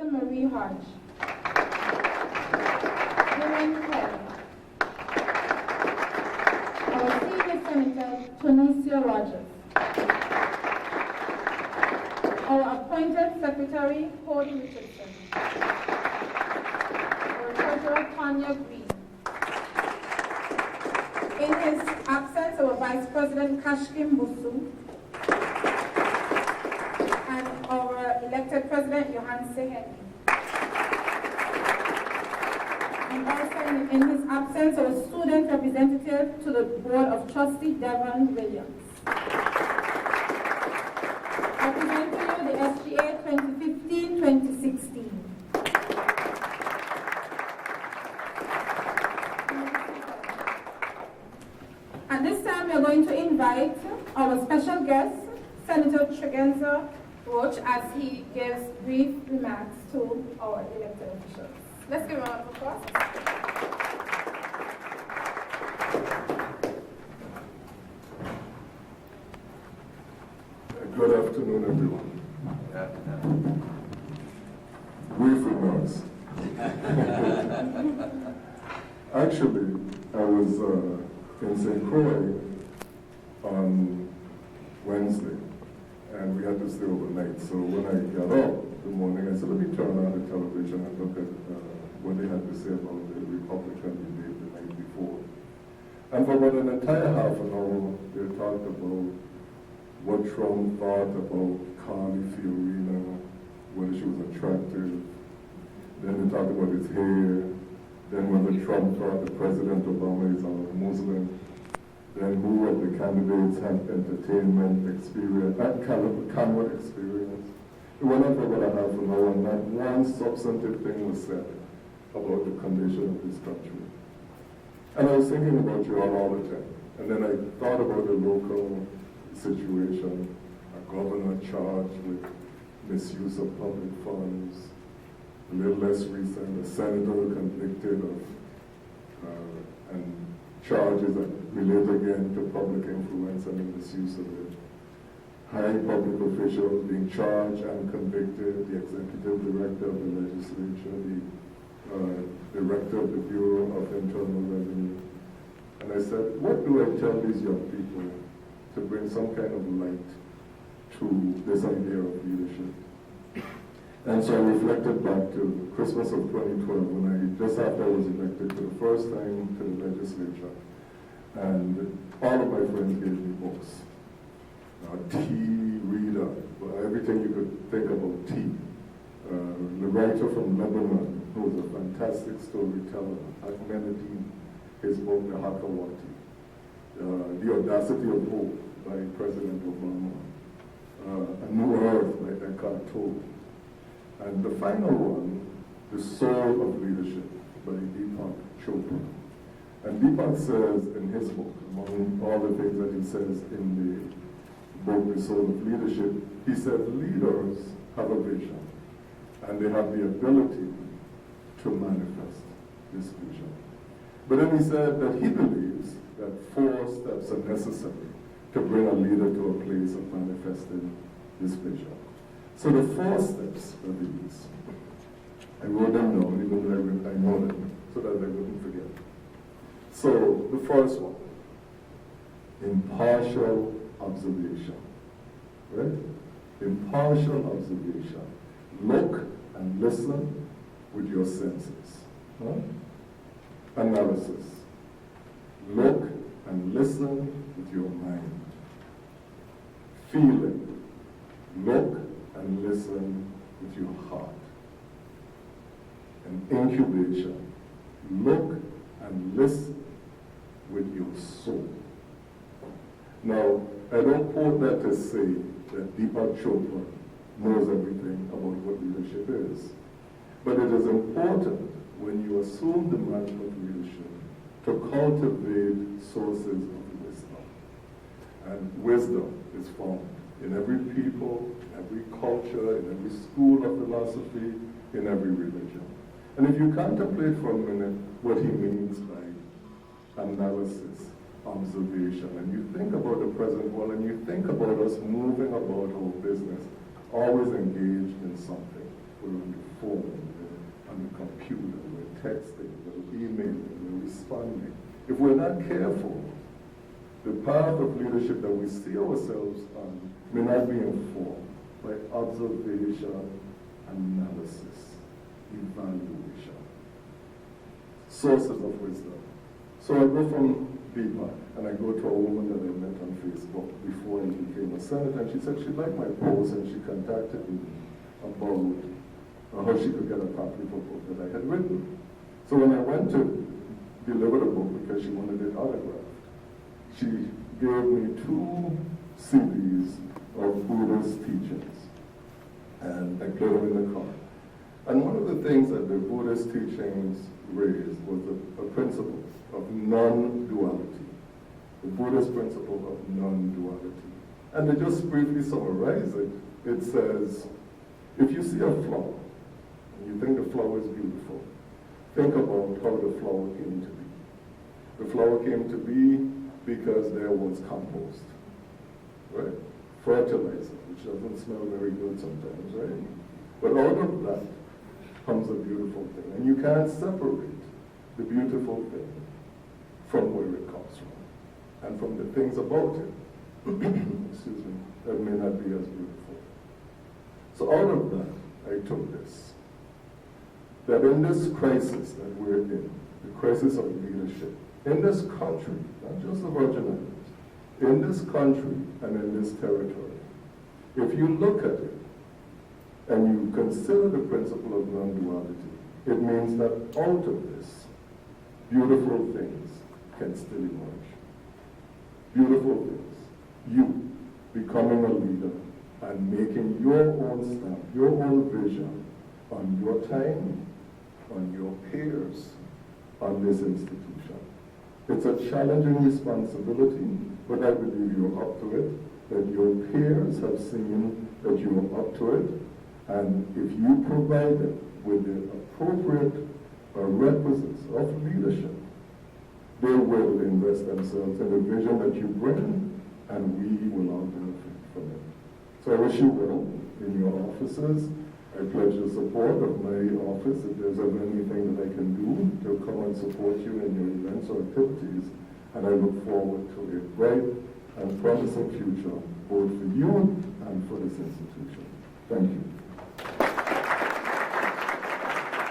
Lisa Marie Hodge. Women Kelly. Our Senior Senator, Tonesia Rogers. Our appointed Secretary, Cody Richardson. Our Treasurer, Tanya Green. In his absence, our Vice President, Kashkim Busu. And our elected President, Johan Seheni. And also in his absence, our student representative to the Board of Trustees, Devon Williams. Representing you, the SGA 2015-2016. At this time, we are going to invite our special guest, Senator Tregenza Roach, as he gives brief remarks to our elected officials. Let's give a round of applause. Good afternoon, everyone. Brief remarks. Actually, I was in St. Croix on Wednesday, and we had to stay overnight. So when I got up in the morning, I said, let me turn on the television and look at what they had to say about the Republican debate the night before. And for about an entire half an hour, they talked about what Trump thought about Carly Fiorina, whether she was attractive. Then they talked about his hair. Then whether Trump thought that President Obama is a Muslim. Then who of the candidates had entertainment experience, that kind of camera experience. It went on for about a half an hour, and not one substantive thing was said about the condition of this country. And I was thinking about you all the time. And then I thought about the local situation, a governor charged with misuse of public funds, a little less recent, a senator convicted of and charges that relate again to public influence and the misuse of it. High public officials being charged and convicted, the executive director of the legislature, the director of the Bureau of Internal Revenue. And I said, what do I tell these young people to bring some kind of light to this idea of leadership? And so I reflected back to Christmas of 2012 when just after I was elected for the first time to the legislature. And all of my friends gave me books. Tea, reader, everything you could think about tea. The writer from Lebanon, who was a fantastic storyteller, Ahmedine, his book, The Hakawati. The Audacity of Hope by President Obama. A New Earth by Eckhart Tolle. And the final one, The Soul of Leadership by Deepak Chopra. And Deepak says in his book, among all the things that he says in the book, The Soul of Leadership, he said leaders have a vision and they have the ability to manifest this vision. But then he said that he believes that 4 steps are necessary to bring a leader to a place of manifesting this vision. So the 4 steps are these. I wrote them down, even though I know them, so that I wouldn't forget. So the first one, impartial observation. Right? Impartial observation. Look and listen with your senses. Huh? Analysis. Look and listen with your mind. Feeling. Look and listen with your heart. And incubation. Look and listen with your soul. Now, I don't quote that to say that Deepak Chopra knows everything about what leadership is. But it is important when you assume the mantle of leadership to cultivate sources of wisdom. And wisdom is found in every people, in every culture, in every school of philosophy, in every religion. And if you contemplate for a minute what he means by analysis, observation, and you think about the present world, and you think about us moving about our business, always engaged in something. We're on the phone, texting, they're emailing, they're responding. If we're not careful, the path of leadership that we see ourselves on may not be informed by observation, analysis, evaluation, sources of wisdom. So I go from Viva, and I go to a woman that I met on Facebook before I became a senator, and she said she liked my post, and she contacted me about how she could get a copy of a book that I had written. So when I went to deliver the book because she wanted it autographed, she gave me 2 CDs of Buddha's teachings, and I played them in the car. And one of the things that the Buddhist teachings raised was a principle of non-duality, the Buddhist principle of non-duality. And to just briefly summarize it, it says, if you see a flower, and you think the flower is beautiful, think about how the flower came to be. The flower came to be because there was compost, right? Fertilizer, which doesn't smell very good sometimes, right? But out of that comes a beautiful thing. And you can't separate the beautiful thing from where it comes from and from the things about it, excuse me, that may not be as beautiful. So out of that, I took this, that in this crisis that we're in, the crisis of leadership, in this country, not just the Virgin Islands, in this country and in this territory, if you look at it and you consider the principle of non-duality, it means that out of this, beautiful things can still emerge. Beautiful things. You becoming a leader and making your own stamp, your own vision on your time, on your peers, on this institution. It's a challenging responsibility, but I believe you're up to it, that your peers have seen that you are up to it, and if you provide them with the appropriate requisites of leadership, they will invest themselves in the vision that you bring, and we will all benefit from it. So I wish you well in your offices. I pledge the support of my office if there's ever anything that I can do to come and support you in your events or activities. And I look forward to a bright and promising future, both for you and for this institution. Thank you.